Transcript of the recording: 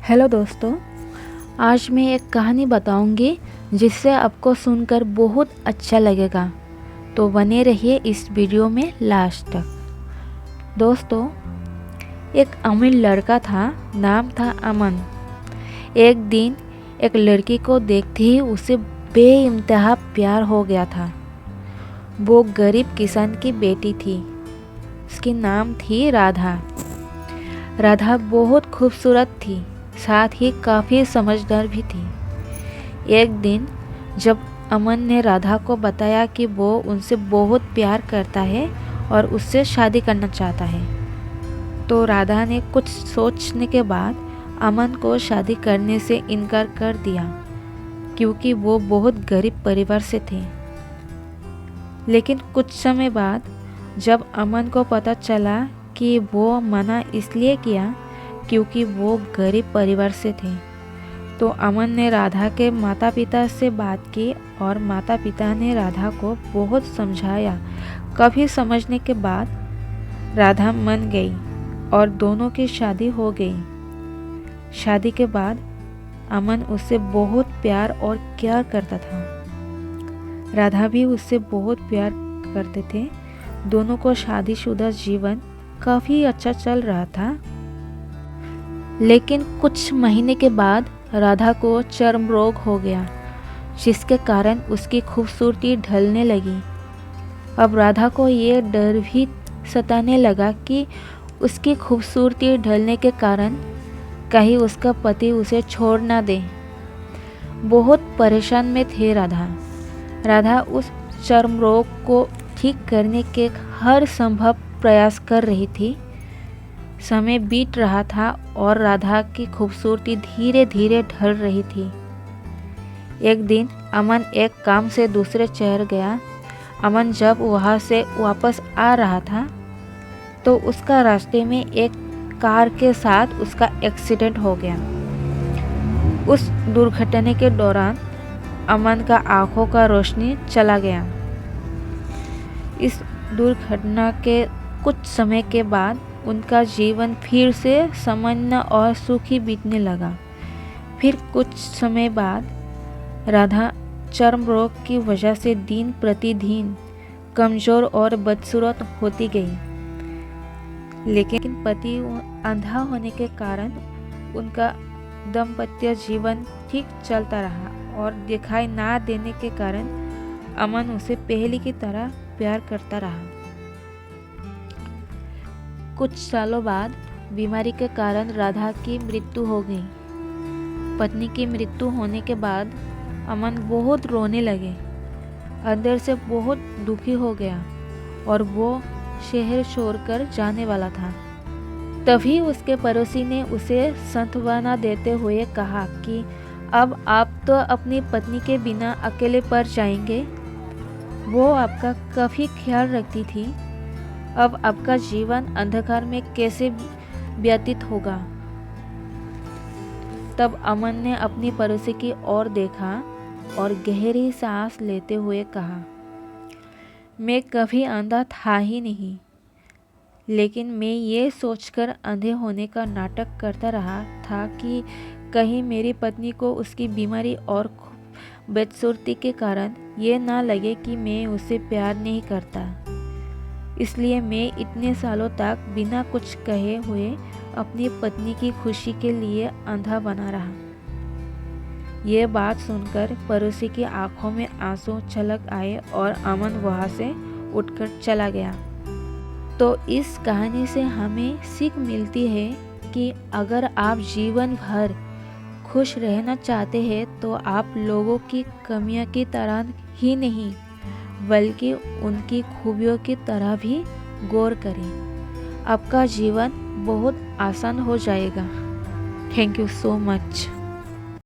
Hello दोस्तों, आज मैं एक कहानी बताऊंगी जिससे आपको सुनकर बहुत अच्छा लगेगा। तो बने रहिए इस वीडियो में लास्ट तक। दोस्तों, एक अमीर लड़का था, नाम था अमन। एक दिन एक लड़की को देखते ही उसे बेइंतहा प्यार हो गया था। वो गरीब किसान की बेटी थी। उसकी नाम थी राधा। राधा बहुत खूबसूरत थी, साथ ही काफ़ी समझदार भी थी। एक दिन जब अमन ने राधा को बताया कि वो उनसे बहुत प्यार करता है और उससे शादी करना चाहता है, तो राधा ने कुछ सोचने के बाद अमन को शादी करने से इनकार कर दिया, क्योंकि वो बहुत गरीब परिवार से थे। लेकिन कुछ समय बाद जब अमन को पता चला कि वो मना इसलिए किया क्योंकि वो गरीब परिवार से थे, तो अमन ने राधा के माता पिता से बात की और माता पिता ने राधा को बहुत समझाया। काफ़ी समझने के बाद राधा मान गई और दोनों की शादी हो गई। शादी के बाद अमन उससे बहुत प्यार और केयर करता था। राधा भी उससे बहुत प्यार करते थे। दोनों को शादीशुदा जीवन काफ़ी अच्छा चल रहा था। लेकिन कुछ महीने के बाद राधा को चर्म रोग हो गया, जिसके कारण उसकी खूबसूरती ढलने लगी। अब राधा को ये डर भी सताने लगा कि उसकी खूबसूरती ढलने के कारण कहीं उसका पति उसे छोड़ ना दे। बहुत परेशान में थे राधा। राधा उस चर्म रोग को ठीक करने के हर संभव प्रयास कर रही थी। समय बीत रहा था और राधा की खूबसूरती धीरे धीरे ढल रही थी। एक दिन अमन एक काम से दूसरे शहर गया। अमन जब वहाँ से वापस आ रहा था, तो उसका रास्ते में एक कार के साथ उसका एक्सीडेंट हो गया। उस दुर्घटना के दौरान अमन का आंखों का रोशनी चला गया। इस दुर्घटना के कुछ समय के बाद उनका जीवन फिर से सामान्य और सुखी बीतने लगा। फिर कुछ समय बाद राधा चर्म रोग की वजह से दिन प्रतिदिन कमज़ोर और बदसूरत होती गई। लेकिन पति अंधा होने के कारण उनका दाम्पत्य जीवन ठीक चलता रहा और दिखाई ना देने के कारण अमन उसे पहले की तरह प्यार करता रहा। कुछ सालों बाद बीमारी के कारण राधा की मृत्यु हो गई। पत्नी की मृत्यु होने के बाद अमन बहुत रोने लगे। अंदर से बहुत दुखी हो गया और वो शहर छोड़कर जाने वाला था। तभी उसके पड़ोसी ने उसे सांत्वना देते हुए कहा कि अब आप तो अपनी पत्नी के बिना अकेले पड़ जाएंगे। वो आपका काफ़ी ख्याल रखती थी। अब आपका जीवन अंधकार में कैसे व्यतीत होगा। तब अमन ने अपनी पड़ोसी की ओर देखा और गहरी सांस लेते हुए कहा, मैं कभी अंधा था ही नहीं, लेकिन मैं ये सोचकर अंधे होने का नाटक करता रहा था कि कहीं मेरी पत्नी को उसकी बीमारी और बदसूरती के कारण ये ना लगे कि मैं उसे प्यार नहीं करता। इसलिए मैं इतने सालों तक बिना कुछ कहे हुए अपनी पत्नी की खुशी के लिए अंधा बना रहा। ये बात सुनकर पड़ोसी की आंखों में आंसू छलक आए और अमन वहाँ से उठकर चला गया। तो इस कहानी से हमें सीख मिलती है कि अगर आप जीवन भर खुश रहना चाहते हैं तो आप लोगों की कमियों की तरह ही नहीं, बल्कि उनकी खूबियों की तरह भी गौर करें। आपका जीवन बहुत आसान हो जाएगा। Thank you so much.